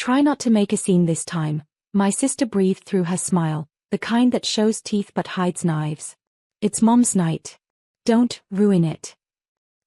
Try not to make a scene this time, my sister breathed through her smile, the kind that shows teeth but hides knives. It's Mom's night. Don't ruin it.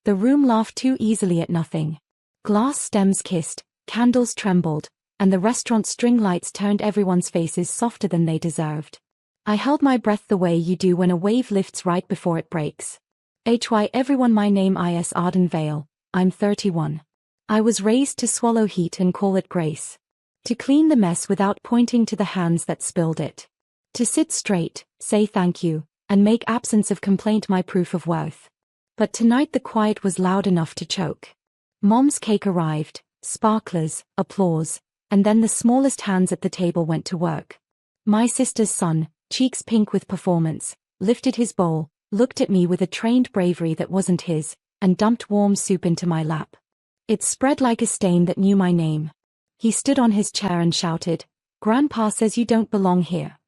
The room laughed too easily at nothing. Glass stems kissed, candles trembled, and the restaurant string lights turned everyone's faces softer than they deserved. I held my breath the way you do when a wave lifts right before it breaks. Hy everyone, my name is Arden Vale, I'm 31. I was raised to swallow heat and call it grace. To clean the mess without pointing to the hands that spilled it. To sit straight, say thank you, and make absence of complaint my proof of worth. But tonight the quiet was loud enough to choke. Mom's cake arrived, sparklers, applause, and then the smallest hands at the table went to work. My sister's son, cheeks pink with performance, lifted his bowl, looked at me with a trained bravery that wasn't his, and dumped warm soup into my lap. It spread like a stain that knew my name. He stood on his chair and shouted, "Grandpa says you don't belong here."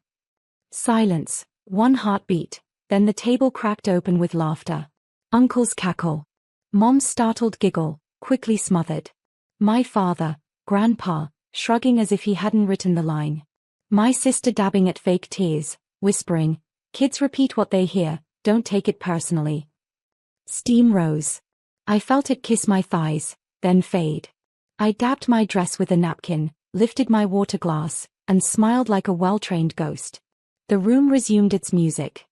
Silence, one heartbeat, then the table cracked open with laughter. Uncle's cackle. Mom's startled giggle, quickly smothered. My father, Grandpa, shrugging as if he hadn't written the line. My sister dabbing at fake tears, whispering, "Kids repeat what they hear, don't take it personally." Steam rose. I felt it kiss my thighs, then fade. I dabbed my dress with a napkin, lifted my water glass, and smiled like a well-trained ghost. The room resumed its music.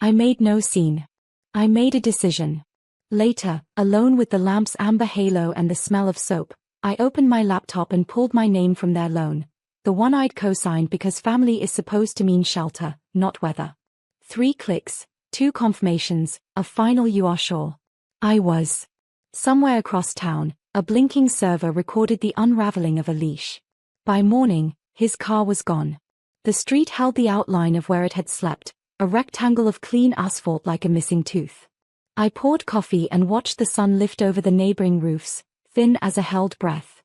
I made no scene. I made a decision. Later, alone with the lamp's amber halo and the smell of soap, I opened my laptop and pulled my name from their loan, the one I'd co-signed because family is supposed to mean shelter, not weather. 3 clicks, 2 confirmations, a final "you are sure." I was. Somewhere across town, a blinking server recorded the unraveling of a leash. By morning, his car was gone. The street held the outline of where it had slept, a rectangle of clean asphalt like a missing tooth. I poured coffee and watched the sun lift over the neighboring roofs, thin as a held breath.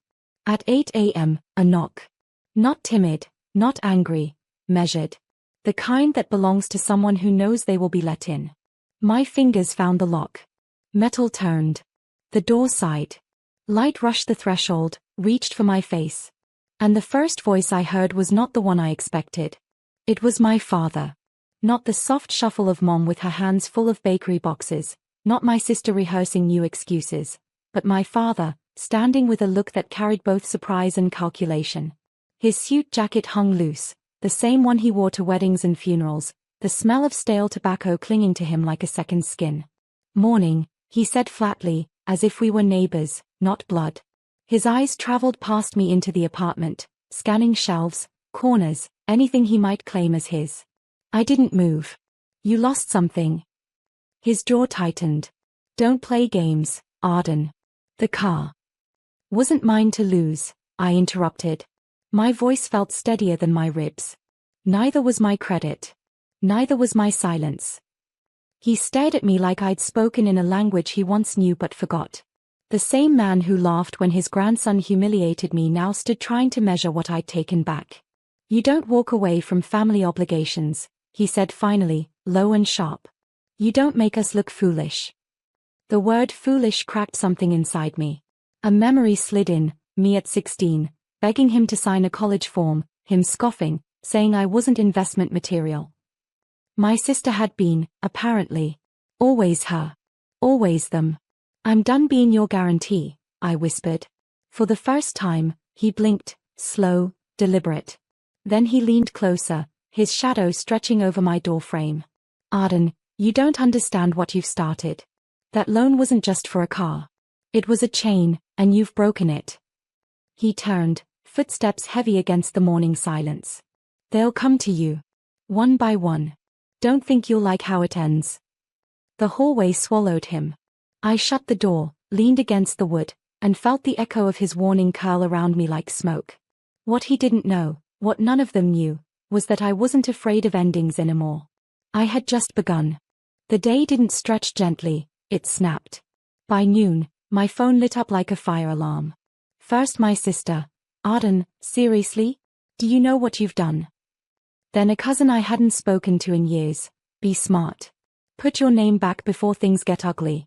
At 8 a.m., a knock. Not timid, not angry, measured. The kind that belongs to someone who knows they will be let in. My fingers found the lock. Metal turned. The door sighed. Light rushed the threshold, reached for my face. And the first voice I heard was not the one I expected. It was my father. Not the soft shuffle of Mom with her hands full of bakery boxes, not my sister rehearsing new excuses, but my father, standing with a look that carried both surprise and calculation. His suit jacket hung loose, the same one he wore to weddings and funerals, the smell of stale tobacco clinging to him like a second skin. "Morning," he said flatly, as if we were neighbors, not blood. His eyes traveled past me into the apartment, scanning shelves, corners, anything he might claim as his. I didn't move. "You lost something." His jaw tightened. "Don't play games, Arden. The car wasn't mine to lose," I interrupted. My voice felt steadier than my ribs. Neither was my credit. Neither was my silence. He stared at me like I'd spoken in a language he once knew but forgot. The same man who laughed when his grandson humiliated me now stood trying to measure what I'd taken back. "You don't walk away from family obligations," he said finally, low and sharp. "You don't make us look foolish." The word foolish cracked something inside me. A memory slid in, me at 16, begging him to sign a college form, him scoffing, saying I wasn't investment material. My sister had been, apparently. Always her. Always them. "I'm done being your guarantee," I whispered. For the first time, he blinked, slow, deliberate. Then he leaned closer, his shadow stretching over my doorframe. "Arden, you don't understand what you've started. That loan wasn't just for a car. It was a chain, and you've broken it." He turned, footsteps heavy against the morning silence. "They'll come to you. One by one. Don't think you'll like how it ends." The hallway swallowed him. I shut the door, leaned against the wood, and felt the echo of his warning curl around me like smoke. What he didn't know, what none of them knew, was that I wasn't afraid of endings anymore. I had just begun. The day didn't stretch gently, it snapped. By noon, my phone lit up like a fire alarm. First my sister. "Arden, seriously? Do you know what you've done?" Then a cousin I hadn't spoken to in years. "Be smart. Put your name back before things get ugly."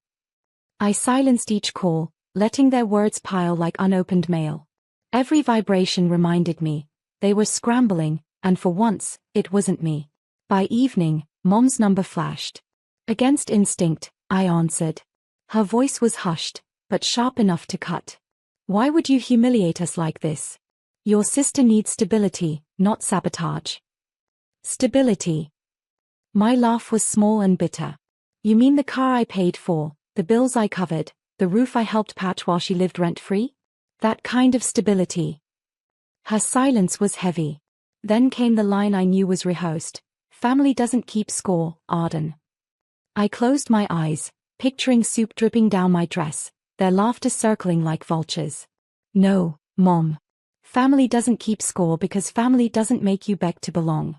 I silenced each call, letting their words pile like unopened mail. Every vibration reminded me. They were scrambling, and for once, it wasn't me. By evening, Mom's number flashed. Against instinct, I answered. Her voice was hushed, but sharp enough to cut. Why would you humiliate us like this? Your sister needs stability, not sabotage. Stability. My laugh was small and bitter. You mean the car I paid for, the bills I covered, the roof I helped patch while she lived rent-free? That kind of stability. Her silence was heavy. Then came the line I knew was rehearsed. Family doesn't keep score, Arden. I closed my eyes, picturing soup dripping down my dress, their laughter circling like vultures. No, Mom. Family doesn't keep score because family doesn't make you beg to belong.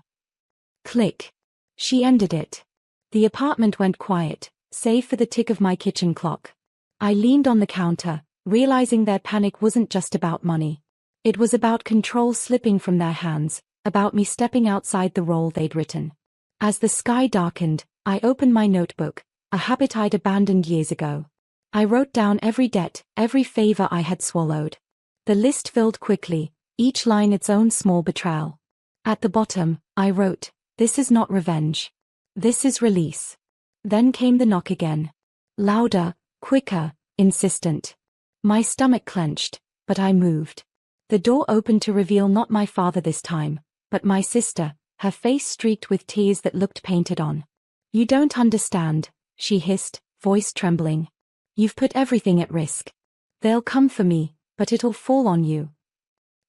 Click. She ended it. The apartment went quiet, save for the tick of my kitchen clock. I leaned on the counter, realizing their panic wasn't just about money. It was about control slipping from their hands, about me stepping outside the role they'd written. As the sky darkened, I opened my notebook, a habit I'd abandoned years ago. I wrote down every debt, every favor I had swallowed. The list filled quickly, each line its own small betrayal. At the bottom, I wrote, "This is not revenge. This is release." Then came the knock again. Louder, quicker, insistent. My stomach clenched, but I moved. The door opened to reveal not my father this time, but my sister, her face streaked with tears that looked painted on. "You don't understand," she hissed, voice trembling. "You've put everything at risk. They'll come for me, but it'll fall on you."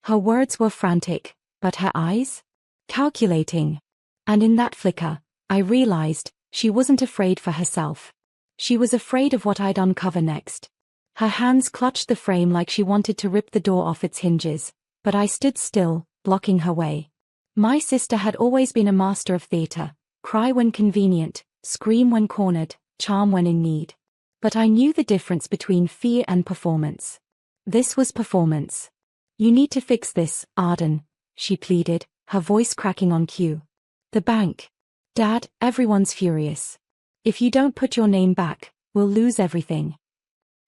Her words were frantic, but her eyes? Calculating. And in that flicker, I realized, she wasn't afraid for herself. She was afraid of what I'd uncover next. Her hands clutched the frame like she wanted to rip the door off its hinges, but I stood still, blocking her way. My sister had always been a master of theater, cry when convenient, scream when cornered, charm when in need. But I knew the difference between fear and performance. This was performance. "You need to fix this, Arden," she pleaded, her voice cracking on cue. "The bank. Dad, everyone's furious. If you don't put your name back, we'll lose everything."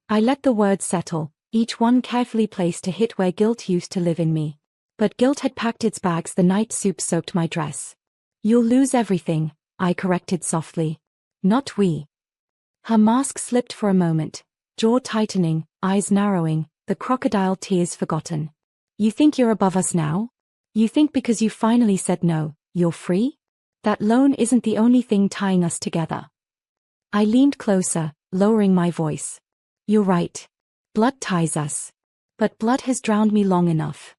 I let the words settle, each one carefully placed to hit where guilt used to live in me. But guilt had packed its bags the night soup soaked my dress. "You'll lose everything," I corrected softly. "Not we." Her mask slipped for a moment, jaw tightening, eyes narrowing, the crocodile tears forgotten. "You think you're above us now? You think because you finally said no, you're free? That loan isn't the only thing tying us together." I leaned closer, lowering my voice. "You're right. Blood ties us. But blood has drowned me long enough."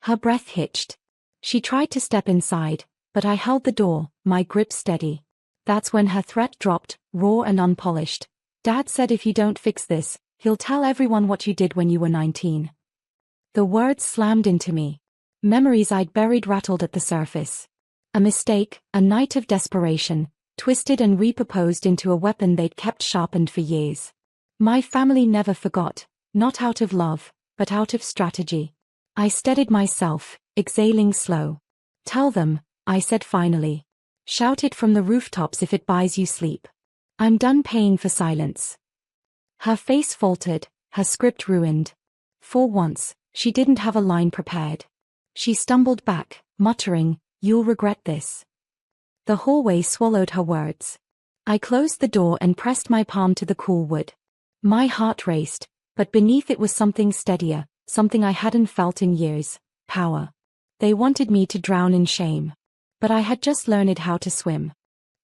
Her breath hitched. She tried to step inside, but I held the door, my grip steady. That's when her threat dropped, raw and unpolished. "Dad said if you don't fix this, he'll tell everyone what you did when you were 19. The words slammed into me. Memories I'd buried rattled at the surface. A mistake, a night of desperation, twisted and repurposed into a weapon they'd kept sharpened for years. My family never forgot, not out of love, but out of strategy. I steadied myself, exhaling slow. "Tell them," I said finally. "Shout it from the rooftops if it buys you sleep. I'm done paying for silence." Her face faltered, her script ruined. For once, she didn't have a line prepared. She stumbled back, muttering, "You'll regret this." The hallway swallowed her words. I closed the door and pressed my palm to the cool wood. My heart raced, but beneath it was something steadier, something I hadn't felt in years: power. They wanted me to drown in shame. But I had just learned how to swim.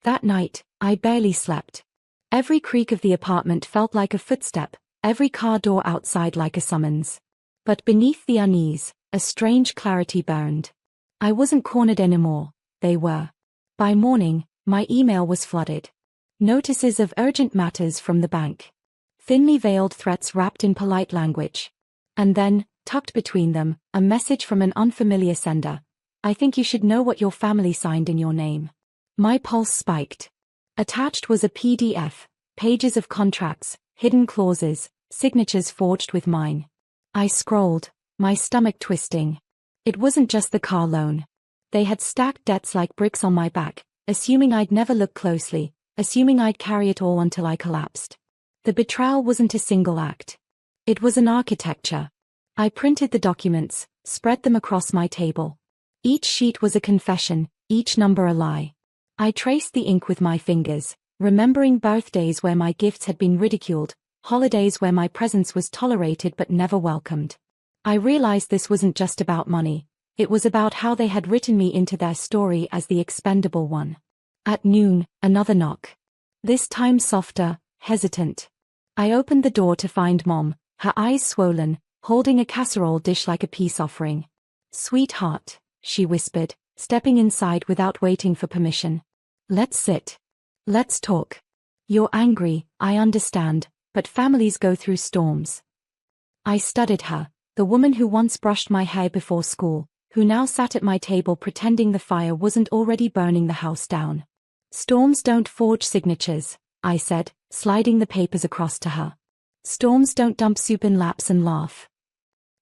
That night, I barely slept. Every creak of the apartment felt like a footstep, every car door outside like a summons. But beneath the unease, a strange clarity burned. I wasn't cornered anymore, they were. By morning, my email was flooded. Notices of urgent matters from the bank. Thinly veiled threats wrapped in polite language. And then, tucked between them, a message from an unfamiliar sender. "I think you should know what your family signed in your name." My pulse spiked. Attached was a PDF, pages of contracts, hidden clauses, signatures forged with mine. I scrolled, my stomach twisting. It wasn't just the car loan. They had stacked debts like bricks on my back, assuming I'd never look closely, assuming I'd carry it all until I collapsed. The betrayal wasn't a single act. It was an architecture. I printed the documents, spread them across my table. Each sheet was a confession, each number a lie. I traced the ink with my fingers, remembering birthdays where my gifts had been ridiculed, holidays where my presence was tolerated but never welcomed. I realized this wasn't just about money. It was about how they had written me into their story as the expendable one. At noon, another knock. This time softer, hesitant. I opened the door to find Mom, her eyes swollen, holding a casserole dish like a peace offering. "Sweetheart," she whispered, stepping inside without waiting for permission. "Let's sit. Let's talk. You're angry, I understand, but families go through storms." I studied her, the woman who once brushed my hair before school, who now sat at my table pretending the fire wasn't already burning the house down. "Storms don't forge signatures," I said, sliding the papers across to her. "Storms don't dump soup in laps and laugh."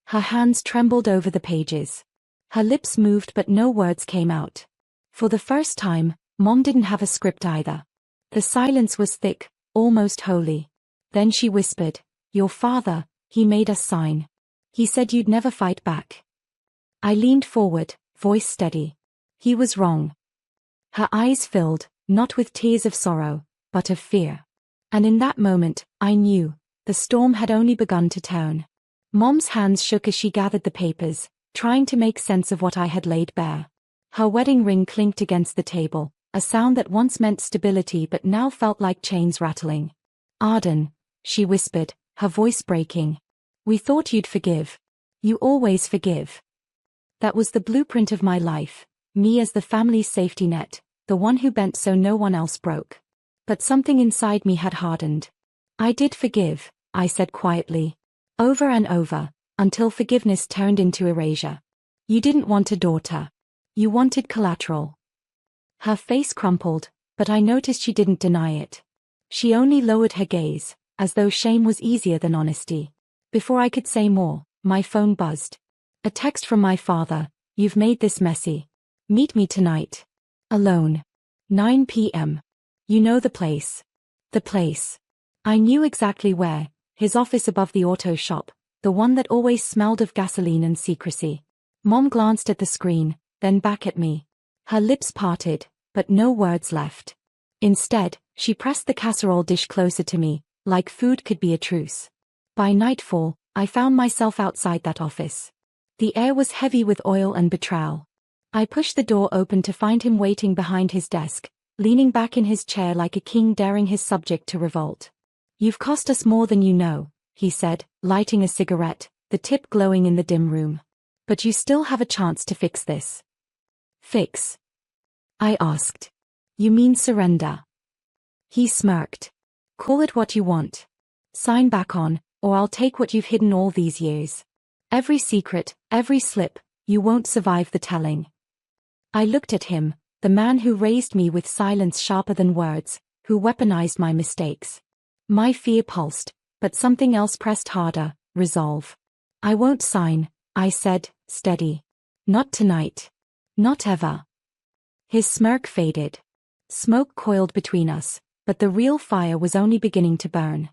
Her hands trembled over the pages. Her lips moved but no words came out. For the first time, Mom didn't have a script either. The silence was thick, almost holy. Then she whispered, "Your father, he made us sign. He said you'd never fight back." I leaned forward, voice steady. "He was wrong." Her eyes filled, not with tears of sorrow, but of fear. And in that moment, I knew, the storm had only begun to turn. Mom's hands shook as she gathered the papers, trying to make sense of what I had laid bare. Her wedding ring clinked against the table, a sound that once meant stability but now felt like chains rattling. "Arden," she whispered, her voice breaking. "We thought you'd forgive. You always forgive." That was the blueprint of my life, me as the family's safety net, the one who bent so no one else broke. But something inside me had hardened. "I did forgive," I said quietly. "Over and over, until forgiveness turned into erasure. You didn't want a daughter. You wanted collateral." Her face crumpled, but I noticed she didn't deny it. She only lowered her gaze, as though shame was easier than honesty. Before I could say more, my phone buzzed. A text from my father: "You've made this messy. Meet me tonight. Alone. 9 p.m. You know the place." The place. I knew exactly where, his office above the auto shop, the one that always smelled of gasoline and secrecy. Mom glanced at the screen, then back at me. Her lips parted, but no words left. Instead, she pressed the casserole dish closer to me, like food could be a truce. By nightfall, I found myself outside that office. The air was heavy with oil and betrayal. I pushed the door open to find him waiting behind his desk, leaning back in his chair like a king daring his subject to revolt. "You've cost us more than you know," he said, lighting a cigarette, the tip glowing in the dim room. "But you still have a chance to fix this." "Fix?" I asked. "You mean surrender?" He smirked. "Call it what you want. Sign back on, or I'll take what you've hidden all these years. Every secret, every slip, you won't survive the telling." I looked at him, the man who raised me with silence sharper than words, who weaponized my mistakes. My fear pulsed, but something else pressed harder: resolve. "I won't sign," I said, steady. "Not tonight. Not ever." His smirk faded. Smoke coiled between us, but the real fire was only beginning to burn.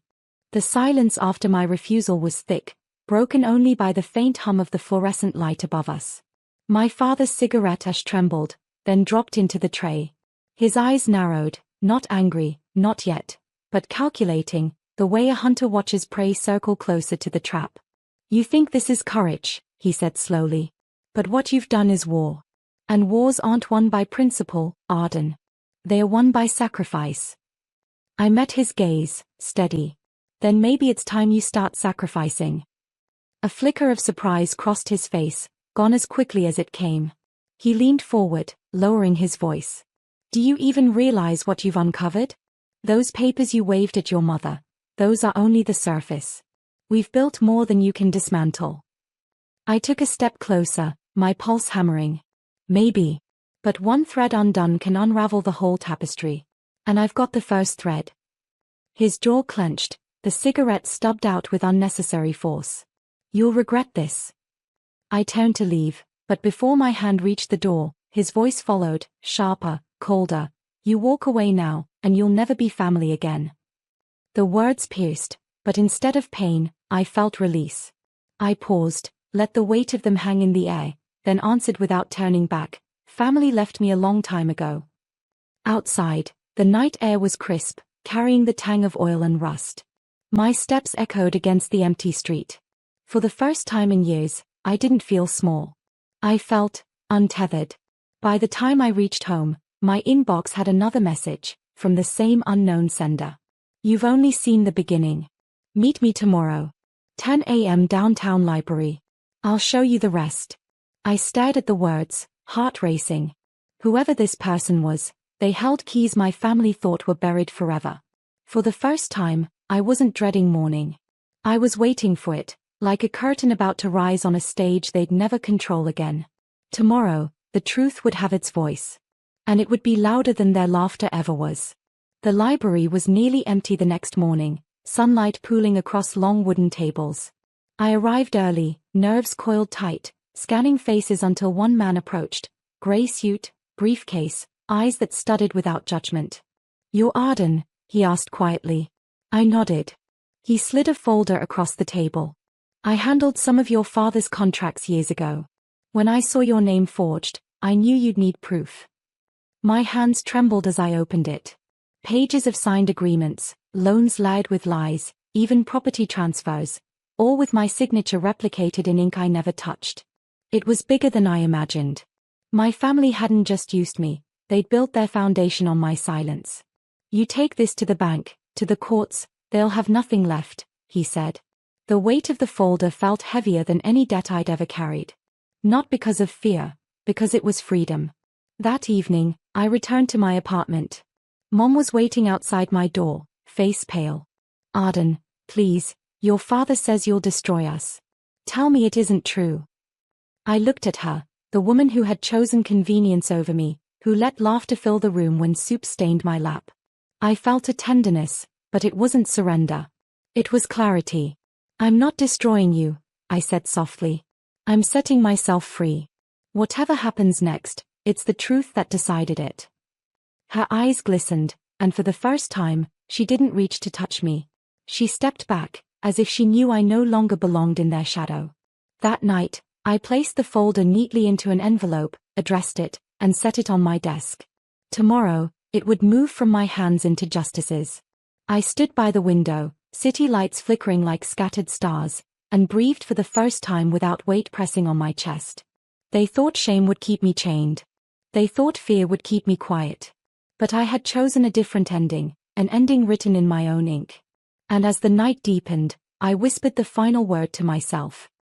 The silence after my refusal was thick, broken only by the faint hum of the fluorescent light above us. My father's cigarette ash trembled, then dropped into the tray. His eyes narrowed, not angry, not yet, but calculating, the way a hunter watches prey circle closer to the trap. "You think this is courage," he said slowly. "But what you've done is war. And wars aren't won by principle, Arden. They are won by sacrifice." I met his gaze, steady. "Then maybe it's time you start sacrificing." A flicker of surprise crossed his face, gone as quickly as it came. He leaned forward, lowering his voice. "Do you even realize what you've uncovered? Those papers you waved at your mother, those are only the surface. We've built more than you can dismantle." I took a step closer, my pulse hammering. "Maybe. But one thread undone can unravel the whole tapestry. And I've got the first thread." His jaw clenched, the cigarette stubbed out with unnecessary force. "You'll regret this." I turned to leave, but before my hand reached the door, his voice followed, sharper, colder. "You walk away now, and you'll never be family again." The words pierced, but instead of pain, I felt release. I paused, let the weight of them hang in the air, then answered without turning back, "Family left me a long time ago." Outside, the night air was crisp, carrying the tang of oil and rust. My steps echoed against the empty street. For the first time in years, I didn't feel small. I felt untethered. By the time I reached home, my inbox had another message, from the same unknown sender. "You've only seen the beginning. Meet me tomorrow. 10 a.m. downtown library. I'll show you the rest." I stared at the words, heart racing. Whoever this person was, they held keys my family thought were buried forever. For the first time, I wasn't dreading morning. I was waiting for it, like a curtain about to rise on a stage they'd never control again. Tomorrow, the truth would have its voice. And it would be louder than their laughter ever was. The library was nearly empty the next morning, sunlight pooling across long wooden tables. I arrived early, nerves coiled tight, scanning faces until one man approached, gray suit, briefcase, eyes that studied without judgment. "You're Arden?" he asked quietly. I nodded. He slid a folder across the table. "I handled some of your father's contracts years ago. When I saw your name forged, I knew you'd need proof." My hands trembled as I opened it. Pages of signed agreements, loans laid with lies, even property transfers, all with my signature replicated in ink I never touched. It was bigger than I imagined. My family hadn't just used me, they'd built their foundation on my silence. "You take this to the bank, to the courts, they'll have nothing left," he said. The weight of the folder felt heavier than any debt I'd ever carried. Not because of fear, because it was freedom. That evening, I returned to my apartment. Mom was waiting outside my door, face pale. "Arden, please, your father says you'll destroy us. Tell me it isn't true." I looked at her, the woman who had chosen convenience over me, who let laughter fill the room when soup stained my lap. I felt a tenderness, but it wasn't surrender. It was clarity. "I'm not destroying you," I said softly. "I'm setting myself free. Whatever happens next, it's the truth that decided it." Her eyes glistened, and for the first time, she didn't reach to touch me. She stepped back, as if she knew I no longer belonged in their shadow. That night, I placed the folder neatly into an envelope, addressed it, and set it on my desk. Tomorrow, it would move from my hands into Justice's. I stood by the window, city lights flickering like scattered stars, and breathed for the first time without weight pressing on my chest. They thought shame would keep me chained. They thought fear would keep me quiet. But I had chosen a different ending, an ending written in my own ink. And as the night deepened, I whispered the final word to myself.